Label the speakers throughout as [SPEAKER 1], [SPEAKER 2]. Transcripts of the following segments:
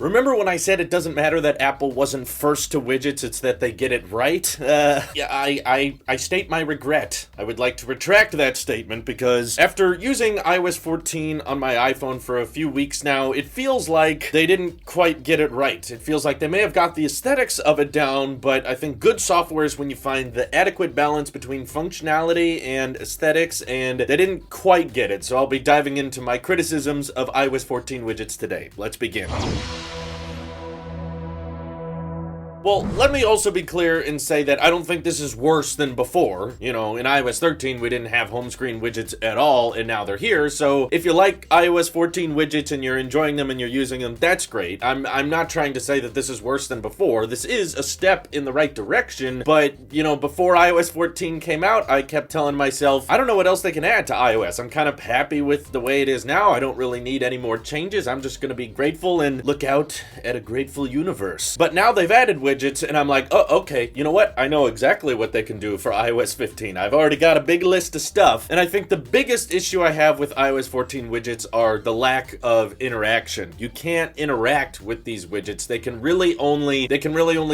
[SPEAKER 1] Remember when I said it doesn't matter that Apple wasn't first to widgets, it's that they get it right? Yeah, I state my regret. I would like to retract that statement because after using iOS 14 on my iPhone for a few weeks now, it feels like they didn't quite get it right. It feels like they may have got the aesthetics of it down, but I think good software is when you find the adequate balance between functionality and aesthetics, and they didn't quite get it. So I'll be diving into my criticisms of iOS 14 widgets today. Let's begin. Well, let me also be clear and say that I don't think this is worse than before. You know, in iOS 13, we didn't have home screen widgets at all, and now they're here. So if you like iOS 14 widgets and you're enjoying them and you're using them, that's great. I'm not trying to say that this is worse than before. This is a step in the right direction, but, you know, before iOS 14 came out, I kept telling myself, I don't know what else they can add to iOS. I'm kind of happy with the way it is now. I don't really need any more changes. I'm just going to be grateful and look out at a grateful universe. But now they've added widgets, and I'm like, oh, okay, you know what? I know exactly what they can do for iOS 15. I've already got a big list of stuff, and I think the biggest issue I have with iOS 14 widgets are the lack of interaction. You can't interact with these widgets. They can really only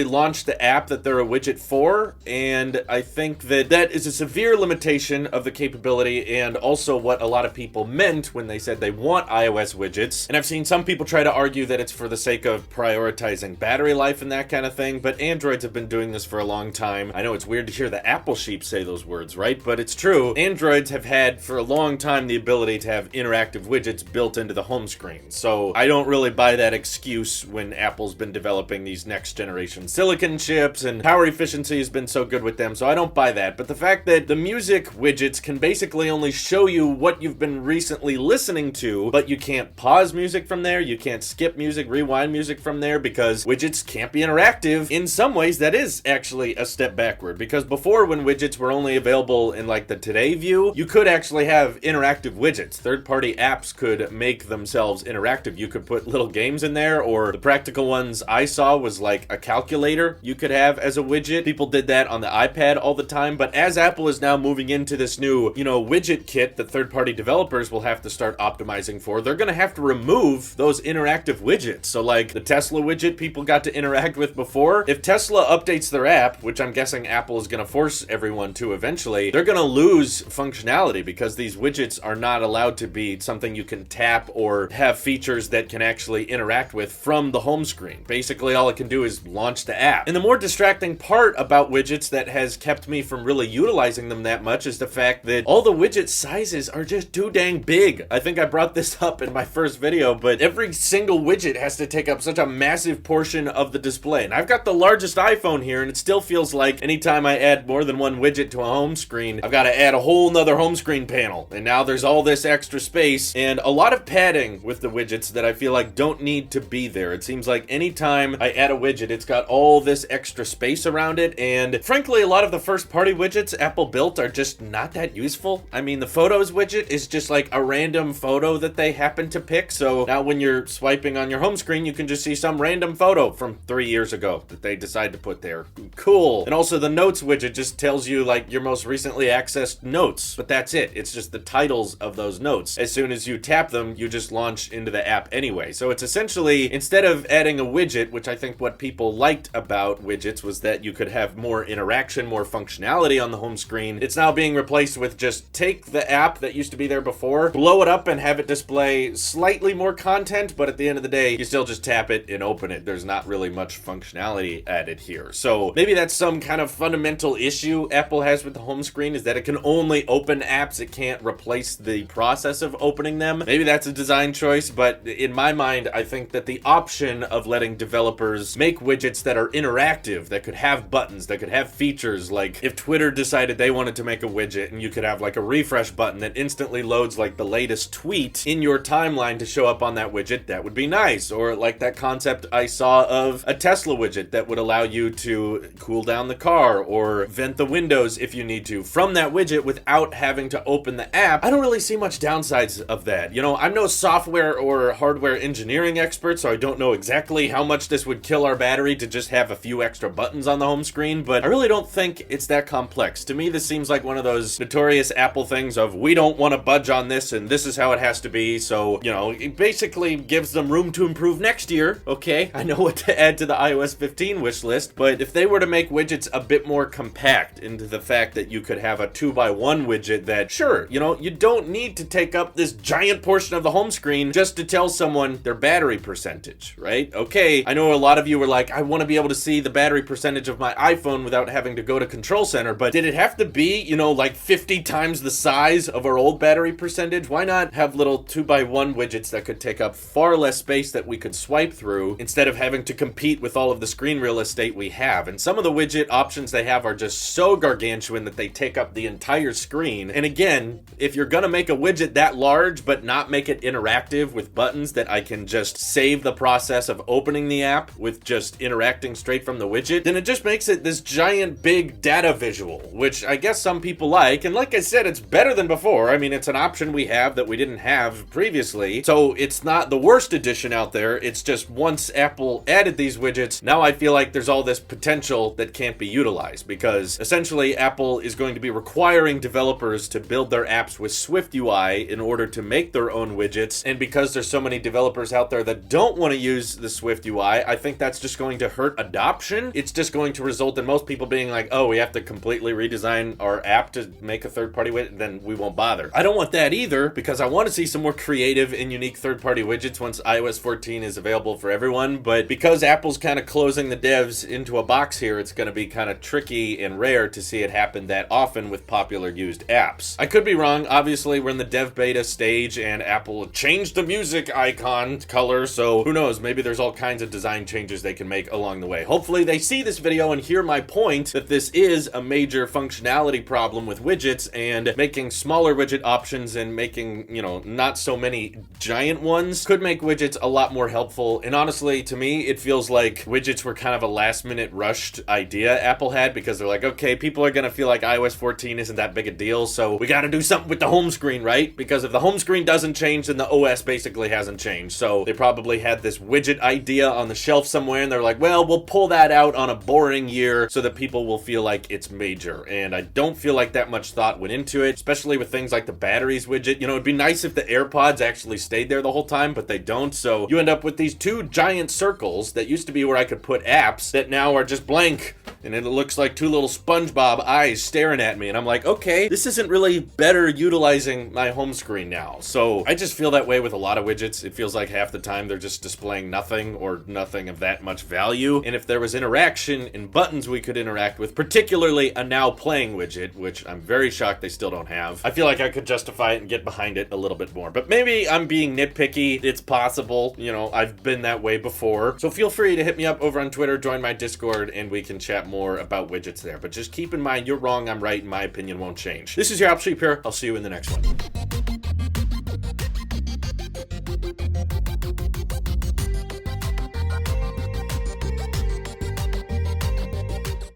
[SPEAKER 1] launch the app that they're a widget for, and I think that is a severe limitation of the capability and also what a lot of people meant when they said they want iOS widgets. And I've seen some people try to argue that it's for the sake of prioritizing battery life and that kind of thing, but Androids have been doing this for a long time. I know it's weird to hear the Apple sheep say those words, right? But it's true. Androids have had for a long time the ability to have interactive widgets built into the home screen. So I don't really buy that excuse when Apple's been developing these next generation silicon chips and power efficiency has been so good with them. So I don't buy that. But the fact that the music widgets can basically only show you what you've been recently listening to, but you can't pause music from there, you can't skip music, rewind music from there because widgets can't be interactive. In some ways, that is actually a step backward, because before, when widgets were only available in like the Today view, you could actually have interactive widgets. Third-party apps could make themselves interactive. You could put little games in there, or the practical ones I saw was like a calculator you could have as a widget. People did that on the iPad all the time, but as Apple is now moving into this new, widget kit that third-party developers will have to start optimizing for, they're gonna have to remove those interactive widgets. So like the Tesla widget people got to interact with before, if Tesla updates their app, which I'm guessing Apple is going to force everyone to eventually, they're going to lose functionality because these widgets are not allowed to be something you can tap or have features that can actually interact with from the home screen. Basically, all it can do is launch the app. And the more distracting part about widgets that has kept me from really utilizing them that much is the fact that all the widget sizes are just too dang big. I think I brought this up in my first video, but every single widget has to take up such a massive portion of the display. And I've got the largest iPhone here, and it still feels like anytime I add more than one widget to a home screen, I've got to add a whole nother home screen panel. And now there's all this extra space and a lot of padding with the widgets that I feel like don't need to be there. It seems like anytime I add a widget, it's got all this extra space around it. And frankly, a lot of the first-party widgets Apple built are just not that useful. I mean, the Photos widget is just like a random photo that they happen to pick. So now when you're swiping on your home screen, you can just see some random photo from 3 years ago that they decide to put there. Cool. And also the Notes widget just tells you like your most recently accessed notes, but that's it. It's just the titles of those notes. As soon as you tap them, you just launch into the app anyway. So it's essentially, instead of adding a widget, which I think what people liked about widgets was that you could have more interaction, more functionality on the home screen, it's now being replaced with just take the app that used to be there before, blow it up and have it display slightly more content, but at the end of the day, you still just tap it and open it. There's not really much functionality added here. So maybe that's some kind of fundamental issue Apple has with the home screen, is that it can only open apps, it can't replace the process of opening them. Maybe that's a design choice, but in my mind, I think that the option of letting developers make widgets that are interactive, that could have buttons, that could have features, like if Twitter decided they wanted to make a widget and you could have like a refresh button that instantly loads like the latest tweet in your timeline to show up on that widget, that would be nice. Or like that concept I saw of a Tesla widget widget that would allow you to cool down the car or vent the windows if you need to from that widget without having to open the app, I don't really see much downsides of that. You know, I'm no software or hardware engineering expert, so I don't know exactly how much this would kill our battery to just have a few extra buttons on the home screen, but I really don't think it's that complex. To me, this seems like one of those notorious Apple things of, we don't want to budge on this and this is how it has to be. So, you know, it basically gives them room to improve next year. Okay, I know what to add to the iOS 15 wish list, but if they were to make widgets a bit more compact into the fact that you could have a 2x1 widget that, sure, you know, you don't need to take up this giant portion of the home screen just to tell someone their battery percentage, right? Okay, I know a lot of you were like, I want to be able to see the battery percentage of my iPhone without having to go to Control Center, but did it have to be, you know, like 50 times the size of our old battery percentage? Why not have little 2x1 widgets that could take up far less space that we could swipe through instead of having to compete with all of the screen real estate we have? And some of the widget options they have are just so gargantuan that they take up the entire screen. And again, if you're gonna make a widget that large but not make it interactive with buttons that I can just save the process of opening the app with just interacting straight from the widget, then it just makes it this giant big data visual, which I guess some people like. And like I said, it's better than before. I mean, it's an option we have that we didn't have previously, so it's not the worst addition out there. It's just once Apple added these widgets, now I feel like there's all this potential that can't be utilized, because essentially Apple is going to be requiring developers to build their apps with Swift UI in order to make their own widgets. And because there's so many developers out there that don't want to use the Swift UI, I think that's just going to hurt adoption. It's just going to result in most people being like, oh, we have to completely redesign our app to make a third-party widget, then we won't bother. I don't want that either, because I want to see some more creative and unique third-party widgets once iOS 14 is available for everyone. But because Apple's kind of closing the devs into a box here, it's going to be kind of tricky and rare to see it happen that often with popular used apps. I could be wrong. Obviously, we're in the dev beta stage and Apple changed the music icon color, so who knows, maybe there's all kinds of design changes they can make along the way. Hopefully they see this video and hear my point that this is a major functionality problem with widgets, and making smaller widget options and making, you know, not so many giant ones could make widgets a lot more helpful. And honestly, to me, it feels like widgets were kind of a last minute rushed idea Apple had, because they're like, okay, people are gonna feel like iOS 14 isn't that big a deal, so we gotta do something with the home screen, right? Because if the home screen doesn't change, then the OS basically hasn't changed. So they probably had this widget idea on the shelf somewhere, and they're like, well, we'll pull that out on a boring year so that people will feel like it's major. And I don't feel like that much thought went into it, especially with things like the batteries widget. You know, it'd be nice if the AirPods actually stayed there the whole time, but they don't. So you end up with these two giant circles that used to be where I could put apps that now are just blank, and it looks like two little SpongeBob eyes staring at me. And I'm like, okay, this isn't really better utilizing my home screen now. So I just feel that way with a lot of widgets. It feels like half the time they're just displaying nothing or nothing of that much value. And if there was interaction and buttons we could interact with, particularly a now playing widget, which I'm very shocked they still don't have, I feel like I could justify it and get behind it a little bit more. But maybe I'm being nitpicky. It's possible. You know, I've been that way before. So feel free to hit me up over on Twitter, join my Discord, and we can chat more about widgets there. But just keep in mind, you're wrong, I'm right, and my opinion won't change. This is your Apple Sheep here. I'll see you in the next one.